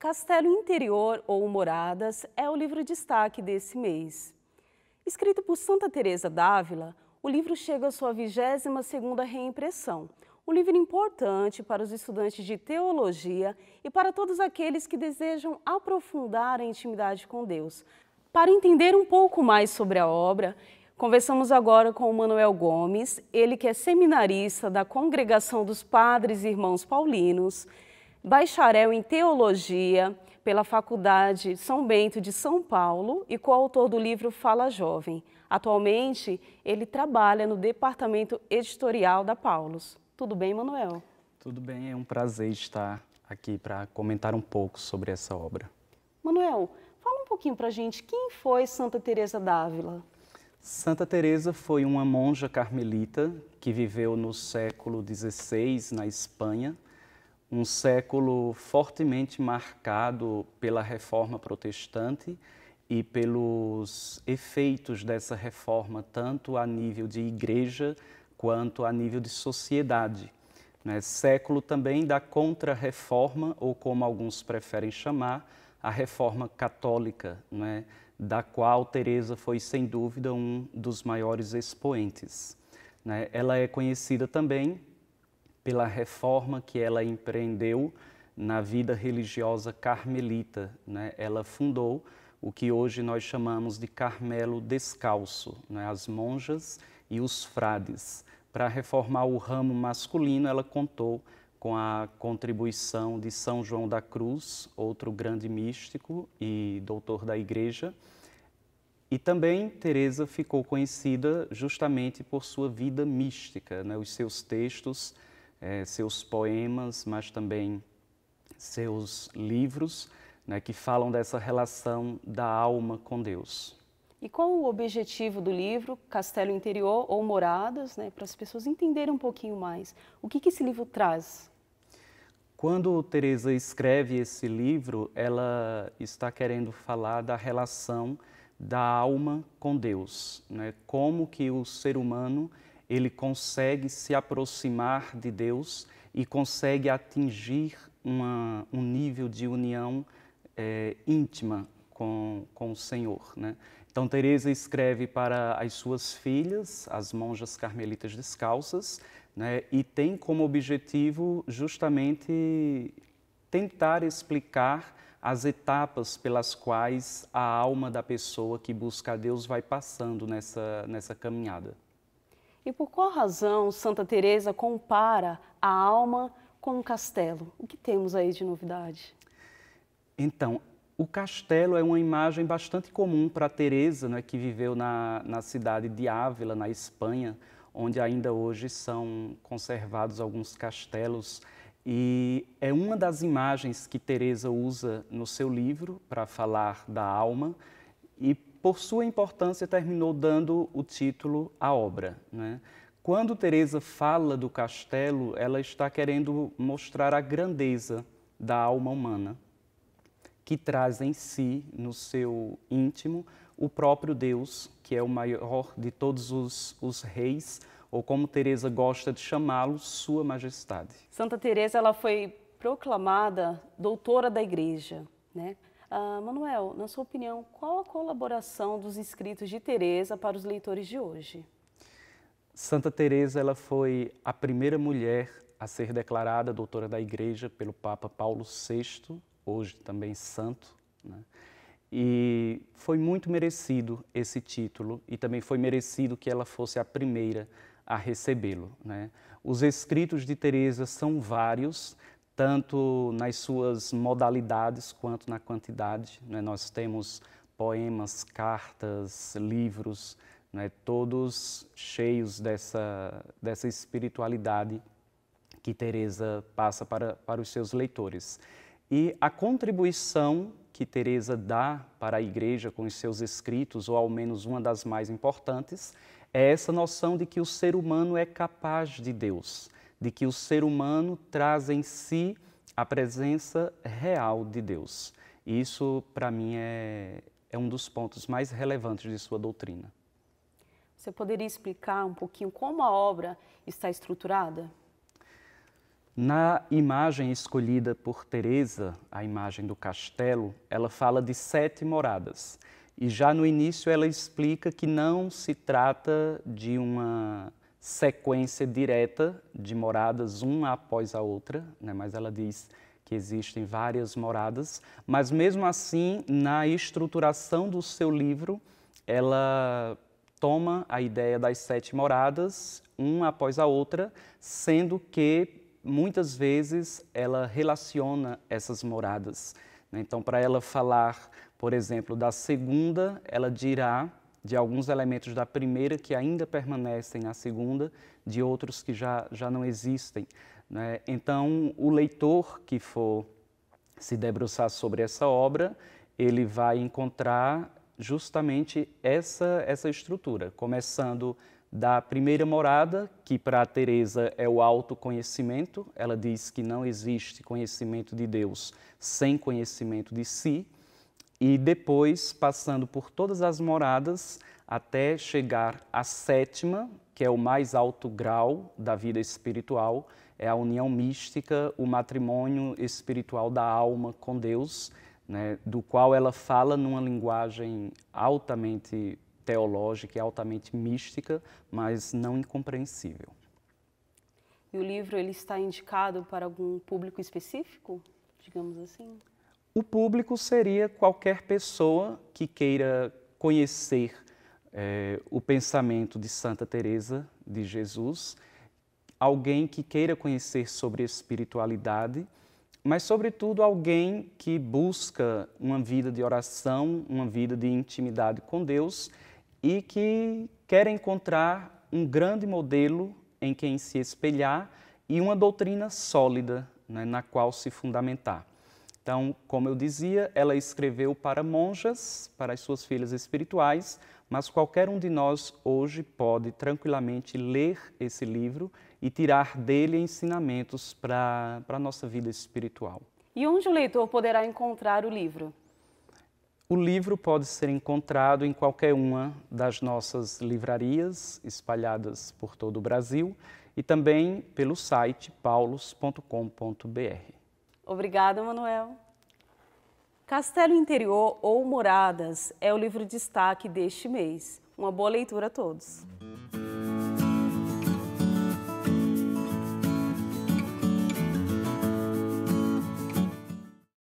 Castelo Interior ou Moradas é o livro destaque desse mês. Escrito por Santa Teresa d'Ávila, o livro chega à sua 22ª reimpressão. Um livro importante para os estudantes de teologia e para todos aqueles que desejam aprofundar a intimidade com Deus. Para entender um pouco mais sobre a obra, conversamos agora com o Manuel Gomes, ele que é seminarista da Congregação dos Padres e Irmãos Paulinos, bacharel em Teologia pela Faculdade São Bento de São Paulo e coautor do livro Fala Jovem. Atualmente, ele trabalha no departamento editorial da Paulus. Tudo bem, Manuel? Tudo bem, é um prazer estar aqui para comentar um pouco sobre essa obra. Manuel, fala um pouquinho para a gente, quem foi Santa Teresa d'Ávila? Santa Teresa foi uma monja carmelita que viveu no século XVI na Espanha, um século fortemente marcado pela reforma protestante e pelos efeitos dessa reforma, tanto a nível de igreja quanto a nível de sociedade. Século também da contra-reforma, ou como alguns preferem chamar, a reforma católica, da qual Teresa foi, sem dúvida, um dos maiores expoentes. Ela é conhecida também pela reforma que ela empreendeu na vida religiosa carmelita. Ela fundou o que hoje nós chamamos de Carmelo Descalço, as monjas e os frades. Para reformar o ramo masculino, ela contou com a contribuição de São João da Cruz, outro grande místico e doutor da Igreja. E também Teresa ficou conhecida justamente por sua vida mística, os seus textos, seus poemas, mas também seus livros, que falam dessa relação da alma com Deus. E qual o objetivo do livro, Castelo Interior ou Moradas, para as pessoas entenderem um pouquinho mais? O que esse livro traz? Quando Teresa escreve esse livro, ela está querendo falar da relação da alma com Deus, como que o ser humano ele consegue se aproximar de Deus e consegue atingir um nível de união íntima com o Senhor. Então, Teresa escreve para as suas filhas, as monjas carmelitas descalças, e tem como objetivo justamente tentar explicar as etapas pelas quais a alma da pessoa que busca a Deus vai passando nessa caminhada. E por qual razão Santa Teresa compara a alma com um castelo? O que temos aí de novidade? Então, o castelo é uma imagem bastante comum para Teresa, que viveu na cidade de Ávila, na Espanha, onde ainda hoje são conservados alguns castelos. E é uma das imagens que Teresa usa no seu livro para falar da alma e, por sua importância, terminou dando o título à obra. Quando Teresa fala do castelo, ela está querendo mostrar a grandeza da alma humana, que traz em si, no seu íntimo, o próprio Deus, que é o maior de todos os reis, ou como Teresa gosta de chamá-lo, Sua Majestade. Santa Teresa ela foi proclamada doutora da Igreja, Manuel, na sua opinião, qual a colaboração dos escritos de Teresa para os leitores de hoje? Santa Teresa ela foi a primeira mulher a ser declarada doutora da Igreja pelo Papa Paulo VI, hoje também santo, E foi muito merecido esse título e também foi merecido que ela fosse a primeira a recebê-lo. Os escritos de Teresa são vários, tanto nas suas modalidades quanto na quantidade. Nós temos poemas, cartas, livros, todos cheios dessa espiritualidade que Teresa passa para os seus leitores. E a contribuição que Teresa dá para a Igreja com os seus escritos, ou ao menos uma das mais importantes, é essa noção de que o ser humano é capaz de Deus, de que o ser humano traz em si a presença real de Deus. E isso, para mim, é um dos pontos mais relevantes de sua doutrina. Você poderia explicar um pouquinho como a obra está estruturada? Na imagem escolhida por Teresa, a imagem do castelo, ela fala de 7 moradas. E já no início ela explica que não se trata de uma sequência direta de moradas, uma após a outra, né? Mas ela diz que existem várias moradas, mas mesmo assim, na estruturação do seu livro, ela toma a ideia das 7 moradas, uma após a outra, sendo que muitas vezes ela relaciona essas moradas. Então, para ela falar, por exemplo, da segunda, ela dirá de alguns elementos da primeira que ainda permanecem na segunda, de outros que já não existem. Então, o leitor que for se debruçar sobre essa obra, ele vai encontrar justamente essa estrutura, começando da primeira morada, que para a Teresa é o autoconhecimento. Ela diz que não existe conhecimento de Deus sem conhecimento de si, e depois passando por todas as moradas até chegar à 7ª, que é o mais alto grau da vida espiritual, é a união mística, o matrimônio espiritual da alma com Deus, né, do qual ela fala numa linguagem altamente teológica e altamente mística, mas não incompreensível. E o livro ele está indicado para algum público específico, digamos assim? O público seria qualquer pessoa que queira conhecer o pensamento de Santa Teresa de Jesus, alguém que queira conhecer sobre espiritualidade, mas, sobretudo, alguém que busca uma vida de oração, uma vida de intimidade com Deus e que quer encontrar um grande modelo em quem se espelhar e uma doutrina sólida, né, na qual se fundamentar. Então, como eu dizia, ela escreveu para monjas, para as suas filhas espirituais, mas qualquer um de nós hoje pode tranquilamente ler esse livro e tirar dele ensinamentos para a nossa vida espiritual. E onde o leitor poderá encontrar o livro? O livro pode ser encontrado em qualquer uma das nossas livrarias espalhadas por todo o Brasil e também pelo site paulos.com.br. Obrigada, Manuel. Castelo Interior ou Moradas é o livro destaque deste mês. Uma boa leitura a todos.